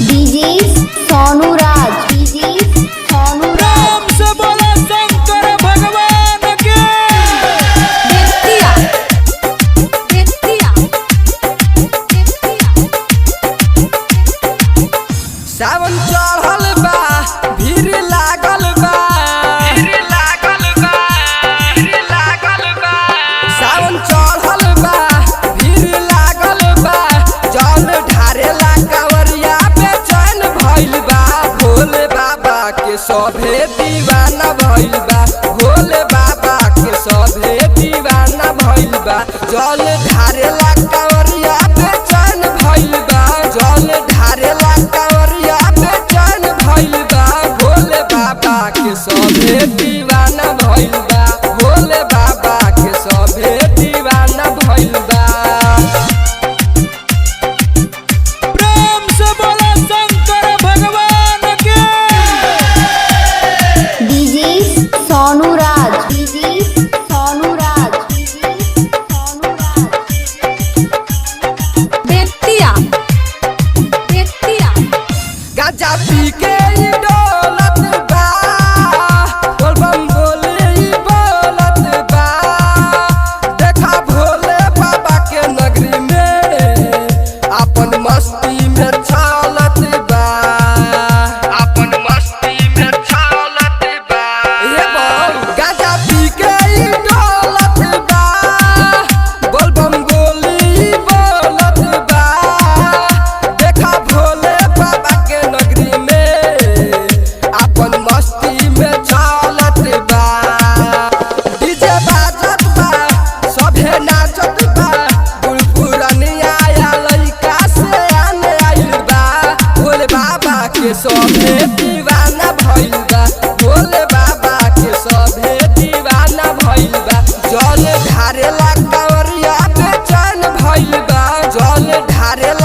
DJ Sonu राज, DJ Sonu Ram से बोला शंकर भगवान के। सावन चढ़ल बा, भीड़ लागल बा, सावन चढ़ल बा, भीड़ लागल बा, जल ढारेला कांवरिया बेचैन भइल बा। भोले बाबा के सभे दीवाना भइल बा, भोले बाबा के सभे दीवाना भइल बा। जल ढारेला कांवरिया बेचैन भइल बा, जल ढारेला कांवरिया बेचैन भइल बा। भोले बाबा के सभे दीवाना भइल बा, भोले बाबा के सभे दीवाना भइल बा। राम से बोला शंकर भगवान के। डीजे सोनू राज, डीजे सोनू राज, डीजे सोनू राज। गांजा पी के ई डोलत बा, बोलबम बोले ई बोलत बा। देखा भोले बाबा के नगरी में अपन मस्ती में छालत बा, अपन मस्ती में छालत बा। ये बोल गांजा पी के ई डोलत बा, बोलबम बोले ई बोलत बा। देखा भोले बाबा के नगरी में अपन मस्ती में छालत बा। डीजे बाजत बा, सभे नाचत बा, बुलबुलनिया या लइका से आने आइल बा। भोले बाबा के सभे दीवाना भइल बा, भोले बाबा के सभे दीवाना भइल बा। जल ढारेला कांवरिया बेचैन भइल बा, जल ढारेला